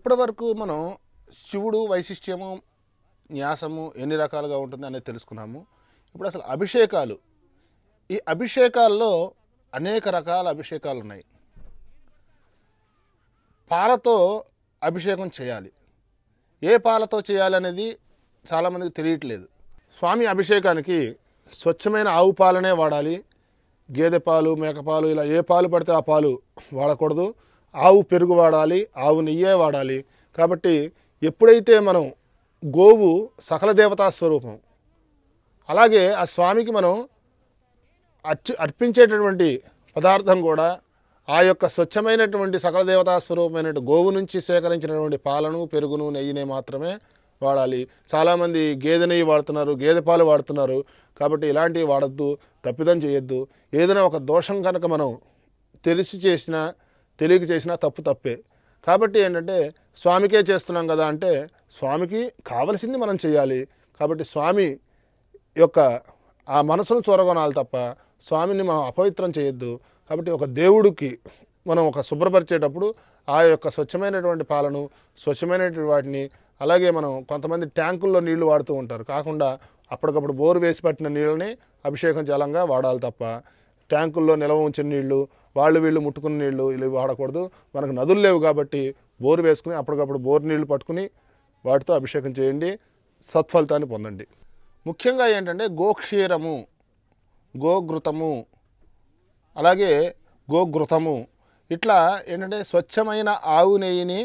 ఇప్పటి వరకు మనం శివుడు వైశిష్ట్యము న్యాసము ఎన్ని రకాలుగా ఉంటుంది అనేది తెలుసుకున్నాము. ఇప్పుడు అసలు అభిషేకాలు, ఈ అభిషేకాల్లో అనేక రకాల అభిషేకాలు ఉన్నాయి. పాలతో అభిషేకం చేయాలి. ఏ పాలతో చేయాలనేది చాలామందికి తెలియట్లేదు. స్వామి అభిషేకానికి స్వచ్ఛమైన ఆవు పాలనే వాడాలి. గేదె పాలు, మేకపాలు ఇలా ఏ పాలు పడితే ఆ పాలు వాడకూడదు. ఆవు పెరుగు వాడాలి, ఆవు నెయ్యే వాడాలి. కాబట్టి ఎప్పుడైతే మనం గోవు సకల దేవతా స్వరూపం, అలాగే ఆ స్వామికి మనం అర్పించేటటువంటి పదార్థం కూడా ఆ యొక్క స్వచ్ఛమైనటువంటి సకల దేవతా స్వరూపమైన గోవు నుంచి సేకరించినటువంటి పాలను, పెరుగును, నెయ్యిని మాత్రమే వాడాలి. చాలామంది గేదె నెయ్యి వాడుతున్నారు, గేదె పాలు వాడుతున్నారు. కాబట్టి ఇలాంటివి వాడద్దు, తప్పిదం చేయొద్దు. ఏదైనా ఒక దోషం కనుక మనం తెలిసి చేసినా తెలియక చేసినా తప్పే. కాబట్టి ఏంటంటే స్వామికే చేస్తున్నాం కదా అంటే స్వామికి కావలసింది మనం చేయాలి. కాబట్టి స్వామి యొక్క ఆ మనసును చూరగొనాలి తప్ప స్వామిని మనం అపవిత్రం చేయొద్దు. కాబట్టి ఒక దేవుడికి మనం ఒక శుభ్రపరిచేటప్పుడు ఆ యొక్క స్వచ్ఛమైనటువంటి పాలను, స్వచ్ఛమైనటువంటి వాటిని, అలాగే మనం కొంతమంది ట్యాంకుల్లో నీళ్లు వాడుతూ ఉంటారు. కాకుండా అప్పటికప్పుడు బోరు వేసి పట్టిన నీళ్ళని అభిషేకం జలంగా వాడాలి తప్ప ట్యాంకుల్లో నిల్వ ఉంచిన నీళ్లు, వీళ్ళు ముట్టుకున్న నీళ్లు ఇలా వాడకూడదు. మనకు నదులు లేవు కాబట్టి బోరు వేసుకుని అప్పటికప్పుడు బోరు నీళ్లు పట్టుకుని వాటితో అభిషేకం చేయండి, సత్ఫలితాన్ని పొందండి. ముఖ్యంగా ఏంటంటే గోక్షీరము, గోఘృతము, అలాగే గోఘృతము, ఇట్లా ఏంటంటే స్వచ్ఛమైన ఆవు నెయ్యిని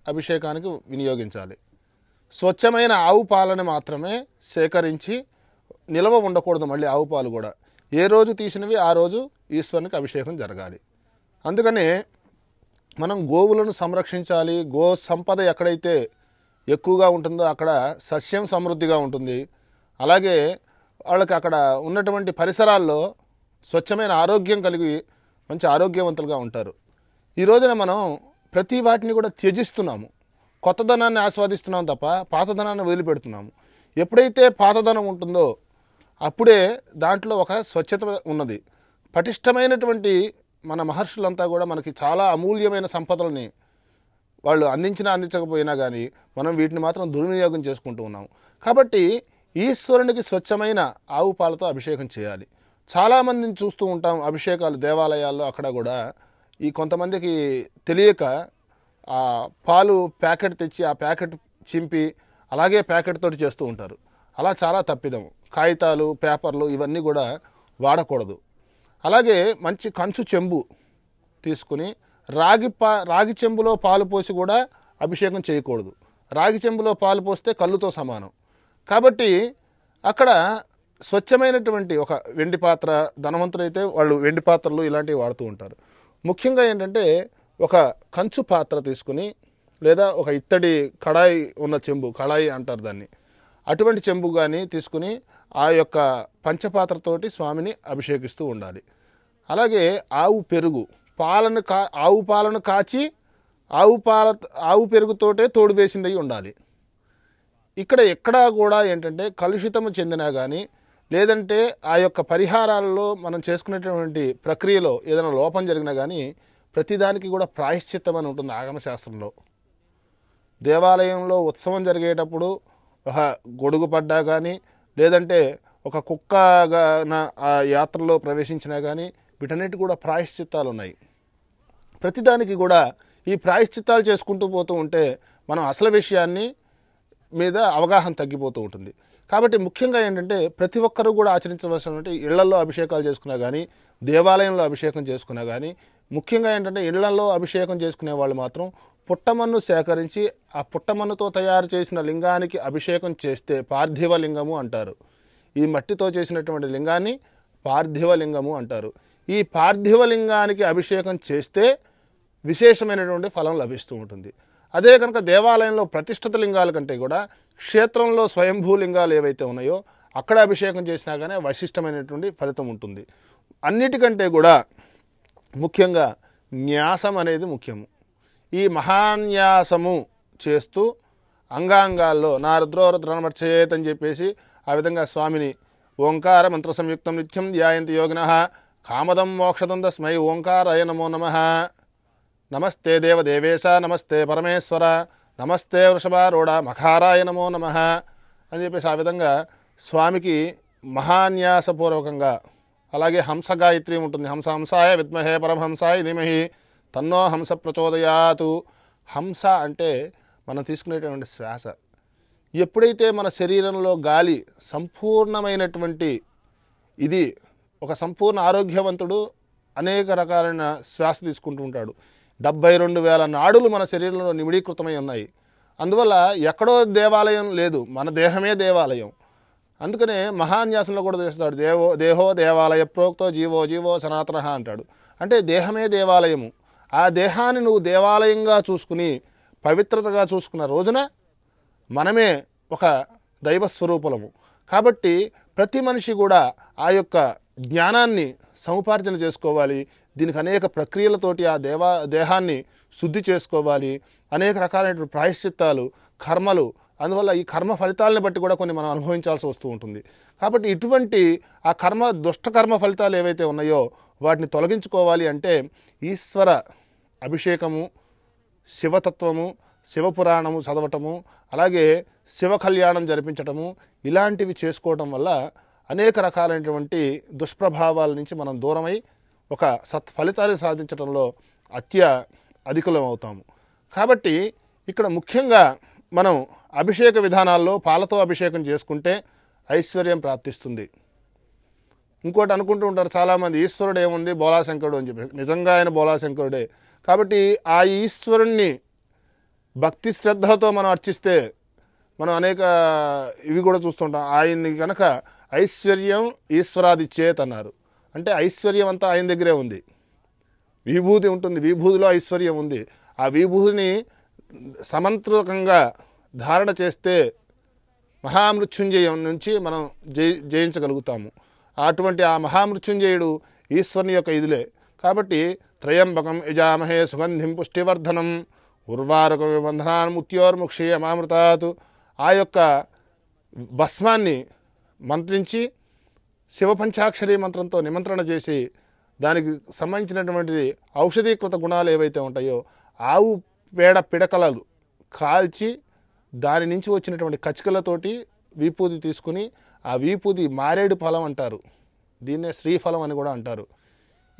అభిషేకానికి వినియోగించాలి. స్వచ్ఛమైన ఆవు పాలను మాత్రమే సేకరించి నిల్వ ఉండకూడదు. మళ్ళీ ఆవు పాలు కూడా ఏ రోజు తీసినవి ఆ రోజు ఈశ్వరునికి అభిషేకం జరగాలి. అందుకనే మనం గోవులను సంరక్షించాలి. గో సంపద ఎక్కడైతే ఎక్కువగా ఉంటుందో అక్కడ సస్యం సమృద్ధిగా ఉంటుంది. అలాగే వాళ్ళకి అక్కడ ఉన్నటువంటి పరిసరాల్లో స్వచ్ఛమైన ఆరోగ్యం కలిగి మంచి ఆరోగ్యవంతులుగా ఉంటారు. ఈ రోజున మనం ప్రతి వాటిని కూడా త్యజిస్తున్నాము. కొత్తదనాన్ని ఆస్వాదిస్తున్నాం తప్ప పాతదనాన్ని వదిలిపెడుతున్నాము. ఎప్పుడైతే పాతదనం ఉంటుందో అప్పుడే దాంట్లో ఒక స్వచ్ఛత ఉన్నది. పటిష్టమైనటువంటి మన మహర్షులంతా కూడా మనకి చాలా అమూల్యమైన సంపదలని వాళ్ళు అందించకపోయినా కానీ మనం వీటిని మాత్రం దుర్వినియోగం చేసుకుంటూ ఉన్నాం. కాబట్టి ఈశ్వరునికి స్వచ్ఛమైన ఆవు పాలతో అభిషేకం చేయాలి. చాలామందిని చూస్తూ ఉంటాం అభిషేకాలు దేవాలయాల్లో. అక్కడ కూడా ఈ కొంతమందికి తెలియక ఆ పాలు ప్యాకెట్ తెచ్చి ఆ ప్యాకెట్ చింపి అలాగే ప్యాకెట్ తోటి చేస్తూ ఉంటారు. అలా చాలా తప్పిదం. కాగితాలు, పేపర్లు ఇవన్నీ కూడా వాడకూడదు. అలాగే మంచి కంచు చెంబు తీసుకుని రాగి చెంబులో పాలు పోసి కూడా అభిషేకం చేయకూడదు. రాగి చెంబులో పాలు పోస్తే కళ్ళుతో సమానం. కాబట్టి అక్కడ స్వచ్ఛమైనటువంటి ఒక వెండి పాత్ర, ధనవంతులైతే వాళ్ళు వెండి పాత్రలు ఇలాంటివి వాడుతూ ఉంటారు. ముఖ్యంగా ఏంటంటే ఒక కంచు పాత్ర తీసుకుని, లేదా ఒక ఇత్తడి కడాయి ఉన్న చెంబు, కడాయి అంటారు దాన్ని, అటువంటి చెంబు కానీ తీసుకుని ఆ యొక్క పంచపాత్రతోటి స్వామిని అభిషేకిస్తూ ఉండాలి. అలాగే ఆవు పెరుగు, ఆవు పాలను కాచి ఆవు పెరుగుతోటే తోడు వేసింది ఉండాలి. ఇక్కడ ఎక్కడా కూడా ఏంటంటే కలుషితము చెందినా కానీ, లేదంటే ఆ యొక్క పరిహారాలలో మనం చేసుకునేటువంటి ప్రక్రియలో ఏదైనా లోపం జరిగినా కానీ ప్రతిదానికి కూడా ప్రాయశ్చిత్తం అని ఉంటుంది ఆగమశాస్త్రంలో. దేవాలయంలో ఉత్సవం జరిగేటప్పుడు ఒక గొడుగు పడ్డా కానీ, లేదంటే ఒక కుక్క ఆ యాత్రలో ప్రవేశించినా కానీ వీటన్నిటి కూడా ప్రాయశ్చిత్తాలు ఉన్నాయి. ప్రతిదానికి కూడా ఈ ప్రాయశ్చిత్తాలు చేసుకుంటూ పోతూ ఉంటే మనం అసలు విషయాన్ని మీద అవగాహన తగ్గిపోతూ ఉంటుంది. కాబట్టి ముఖ్యంగా ఏంటంటే ప్రతి ఒక్కరూ కూడా ఆచరించవలసినటువంటి ఇళ్లలో అభిషేకాలు చేసుకున్నా కానీ, దేవాలయంలో అభిషేకం చేసుకున్నా కానీ, ముఖ్యంగా ఏంటంటే ఇళ్లలో అభిషేకం చేసుకునే వాళ్ళు మాత్రం పుట్టమన్ను సేకరించి ఆ పుట్టమన్నుతో తయారు చేసిన లింగానికి అభిషేకం చేస్తే పార్థివ లింగము అంటారు. ఈ మట్టితో చేసినటువంటి లింగాన్ని పార్థివ లింగము అంటారు. ఈ పార్థివ లింగానికి అభిషేకం చేస్తే విశేషమైనటువంటి ఫలం లభిస్తూ ఉంటుంది. అదే కనుక దేవాలయంలో ప్రతిష్ఠిత లింగాల కంటే కూడా క్షేత్రంలో స్వయంభూ లింగాలు ఏవైతే ఉన్నాయో అక్కడ అభిషేకం చేసినా కానీ వశిష్టమైనటువంటి ఫలితం ఉంటుంది. అన్నిటికంటే కూడా ముఖ్యంగా న్యాసం అనేది ముఖ్యము. ఈ మహాన్యాసము చేస్తూ అంగాంగాల్లో నా రుద్రోరుద్రనమర్చేత్ అని చెప్పేసి ఆ విధంగా స్వామిని ఓంకార మంత్ర సంయుక్తం నిత్యం ధ్యాయంతి యోగినః కామదం మోక్షదం తస్మై ఓంకారాయ నమో నమః. నమస్తే దేవదేవేశ, నమస్తే పరమేశ్వర, నమస్తే వృషభారూఢ మఖారాయ నమో నమః అని చెప్పేసి ఆ విధంగా స్వామికి మహాన్యాసపూర్వకంగా, అలాగే హంస గాయత్రి ఉంటుంది. హంసాయ విద్మహే పరమహంసాయ ధీమహి తన్నో హంస ప్రచోదయాతు. హంస అంటే మనం తీసుకునేటువంటి శ్వాస. ఎప్పుడైతే మన శరీరంలో గాలి సంపూర్ణమైనటువంటి ఇది ఒక సంపూర్ణ ఆరోగ్యవంతుడు అనేక రకాలైన శ్వాస తీసుకుంటూ ఉంటాడు. 72,000 నాడులు మన శరీరంలో నిమిడీకృతమై ఉన్నాయి. అందువల్ల ఎక్కడో దేవాలయం లేదు, మన దేహమే దేవాలయం. అందుకనే మహాన్యాసంలో కూడా చేస్తాడు, దేహో దేవాలయ ప్రోక్తో జీవో జీవో సనాతన అంటాడు. అంటే దేహమే దేవాలయము. ఆ దేహాన్ని నువ్వు దేవాలయంగా చూసుకుని పవిత్రతగా చూసుకున్న రోజున మనమే ఒక దైవస్వరూపులము. కాబట్టి ప్రతి మనిషి కూడా ఆ యొక్క జ్ఞానాన్ని సముపార్జన చేసుకోవాలి. దీనికి అనేక ప్రక్రియలతోటి ఆ దేహాన్ని శుద్ధి చేసుకోవాలి. అనేక రకాలైనటువంటి ప్రాయశ్చిత్తాలు, కర్మలు, అందువల్ల ఈ కర్మ ఫలితాలను బట్టి కూడా కొన్ని మనం అనుభవించాల్సి వస్తూ ఉంటుంది. కాబట్టి ఇటువంటి ఆ దుష్టకర్మ ఫలితాలు ఏవైతే ఉన్నాయో వాటిని తొలగించుకోవాలి అంటే ఈశ్వర అభిషేకము, శివతత్వము, శివపురాణము చదవటము, అలాగే శివ కళ్యాణం జరిపించటము, ఇలాంటివి చేసుకోవటం వల్ల అనేక రకాలైనటువంటి దుష్ప్రభావాల నుంచి మనం దూరమై ఒక సత్ఫలితాన్ని సాధించడంలో అధికులం అవుతాము. కాబట్టి ఇక్కడ ముఖ్యంగా మనం అభిషేక విధానాల్లో పాలతో అభిషేకం చేసుకుంటే ఐశ్వర్యం ప్రాప్తిస్తుంది. ఇంకోటి అనుకుంటూ ఉంటారు చాలామంది, ఈశ్వరుడు ఏముంది బోలాశంకరుడు అని చెప్పి. నిజంగా ఆయన బోలాశంకరుడే. కాబట్టి ఆ ఈశ్వరుణ్ణి భక్తి శ్రద్ధలతో మనం అర్చిస్తే మనం అనేక ఇవి కూడా చూస్తుంటాం. ఆయన్ని కనుక ఐశ్వర్యం ఈశ్వరాది చేత్ అన్నారు. అంటే ఐశ్వర్యం అంతా ఆయన దగ్గరే ఉంది. విభూతి ఉంటుంది, విభూతిలో ఐశ్వర్యం ఉంది. ఆ విభూతిని సమంత్రకంగా ధారణ చేస్తే మహామృత్యుంజయం నుంచి మనం జయించగలుగుతాము. అటువంటి ఆ మహామృత్యుంజయుడు ఈశ్వరుని యొక్క ఇదిలే. కాబట్టి త్రయంబకం యజామహే సుగంధిం పుష్టివర్ధనం ఉర్వారుక విబంధనాన్ ముత్యోర్ముక్షీయమామృతాత్. ఆ యొక్క భస్మాన్ని మంత్రించి శివపంచాక్షరి మంత్రంతో నిమంత్రణ చేసి దానికి సంబంధించినటువంటి ఔషధీకృత గుణాలు ఏవైతే ఉంటాయో ఆవు పేడ పిడకలలు కాల్చి దాని నుంచి వచ్చినటువంటి కచికలతోటి విభూది తీసుకుని, ఆ విభూది మారేడు ఫలం అంటారు, దీన్నే శ్రీఫలం అని కూడా అంటారు.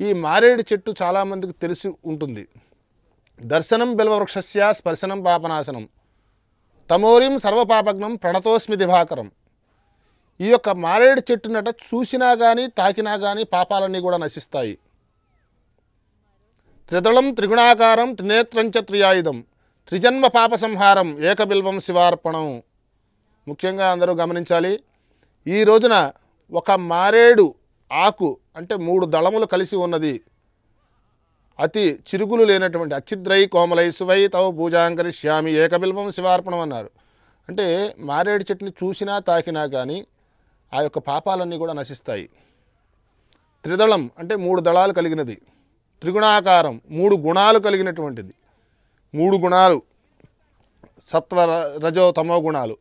ఈ మారేడు చెట్టు చాలామందికి తెలిసి ఉంటుంది. దర్శనం బిల్వవృక్షస్య స్పర్శనం పాపనాశనం తమోరిం సర్వపాపగ్నం ప్రణతోస్మి దివాకరం. ఈ యొక్క మారేడు చెట్టునట చూసినా కానీ తాకినా కానీ పాపాలన్నీ కూడా నశిస్తాయి. త్రిదళం త్రిగుణాకారం త్రినేత్రంచ త్రియాయుధం త్రిజన్మ పాప సంహారం ఏకబిల్వం శివార్పణం. ముఖ్యంగా అందరూ గమనించాలి, ఈ రోజున ఒక మారేడు ఆకు అంటే 3 దళములు కలిసి ఉన్నది, అతి చిరుగులు లేనటువంటి అచ్చిద్రై కోమలై సువై తవ పూజాంకరిష్యామి ఏకబిల్వం శివార్పణం అన్నారు. అంటే మారేడు చెట్టుని చూసినా తాకినా కానీ ఆ యొక్క పాపాలన్నీ కూడా నశిస్తాయి. త్రిదళం అంటే 3 దళాలు కలిగినది. త్రిగుణాకారం 3 గుణాలు కలిగినటువంటిది. 3 గుణాలు సత్వ రజో తమో గుణాలు,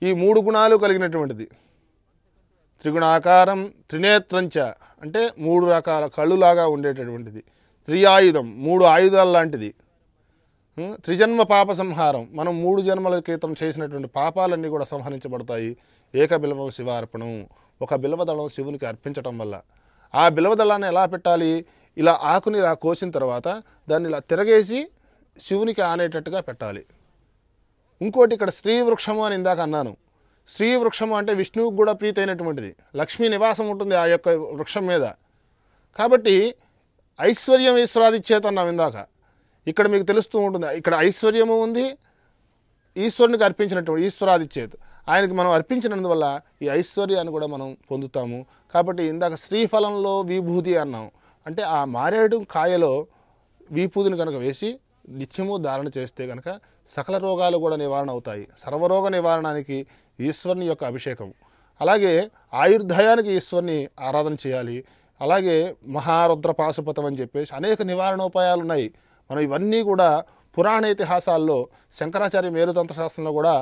ఈ 3 గుణాలు కలిగినటువంటిది. త్రిగుణాకారం త్రినేత్రంచ అంటే 3 రకాల కళ్ళులాగా ఉండేటటువంటిది. త్రియాయుధం 3 ఆయుధాలు లాంటిది. త్రిజన్మ పాప సంహారం మనం 3 జన్మల క్రితం చేసినటువంటి పాపాలన్నీ కూడా సంహరించబడతాయి. ఏకబిల్వం శివార్పణం, ఒక బిల్వదళం శివునికి అర్పించటం వల్ల. ఆ బిల్వదళాన్ని ఎలా పెట్టాలి, ఇలా ఆకుని ఇలా కోసిన తర్వాత దాన్ని ఇలా తిరగేసి శివునికి ఆనేటట్టుగా పెట్టాలి. ఇంకోటి ఇక్కడ శ్రీ వృక్షము అని ఇందాక అన్నాను. శ్రీ వృక్షము అంటే విష్ణువుకు కూడా ప్రీతి అయినటువంటిది, లక్ష్మీ నివాసం ఉంటుంది ఆ యొక్క వృక్షం మీద. కాబట్టి ఐశ్వర్యం ఈశ్వరాదిచ్చేత అన్నాం ఇందాక. ఇక్కడ మీకు తెలుస్తూ ఉంటుంది, ఇక్కడ ఐశ్వర్యము ఉంది, ఈశ్వరునికి అర్పించినటువంటి ఈశ్వరాదిచ్చేత ఆయనకి మనం అర్పించినందువల్ల ఈ ఐశ్వర్యాన్ని కూడా మనం పొందుతాము. కాబట్టి ఇందాక శ్రీఫలంలో విభూతి అన్నాం. అంటే ఆ మారేడు కాయలో విభూతిని కనుక వేసి నిత్యము ధారణ చేస్తే కనుక సకల రోగాలు కూడా నివారణ అవుతాయి. సర్వరోగ నివారణానికి ఈశ్వరుని యొక్క అభిషేకం. అలాగే ఆయుర్ధయానికి ఈశ్వరుని ఆరాధన చేయాలి. అలాగే మహారుద్ర పాశుపతం అని చెప్పేసి అనేక నివారణోపాయాలు ఉన్నాయి. మనం ఇవన్నీ కూడా పురాణ ఇతిహాసాల్లో శంకరాచార్య మేరుతంత్ర శాస్త్రంలో కూడా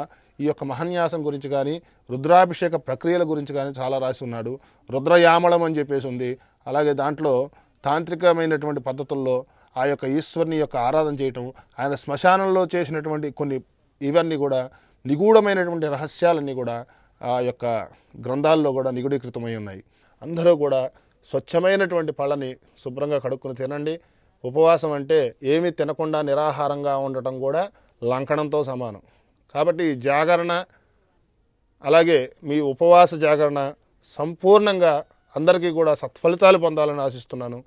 ఈ యొక్క మహన్యాసం గురించి కానీ రుద్రాభిషేక ప్రక్రియల గురించి కానీ చాలా రాసి ఉన్నాడు. రుద్రయామళం అని చెప్పేసి ఉంది. అలాగే దాంట్లో తాంత్రికమైనటువంటి పద్ధతుల్లో ఆ యొక్క ఈశ్వరుని యొక్క ఆరాధన చేయటం, ఆయన శ్మశానంలో చేసినటువంటి కొన్ని ఇవన్నీ కూడా నిగూఢమైనటువంటి రహస్యాలన్నీ కూడా ఆ యొక్క గ్రంథాల్లో కూడా నిగూఢీకృతమై ఉన్నాయి. అందరూ కూడా స్వచ్ఛమైనటువంటి పళ్ళని శుభ్రంగా కడుక్కుని తినండి. ఉపవాసం అంటే ఏమీ తినకుండా నిరాహారంగా ఉండటం కూడా లంకణంతో సమానం. కాబట్టి ఈ జాగరణ, అలాగే మీ ఉపవాస జాగరణ సంపూర్ణంగా అందరికీ కూడా సత్ఫలితాలు పొందాలని ఆశిస్తున్నాను.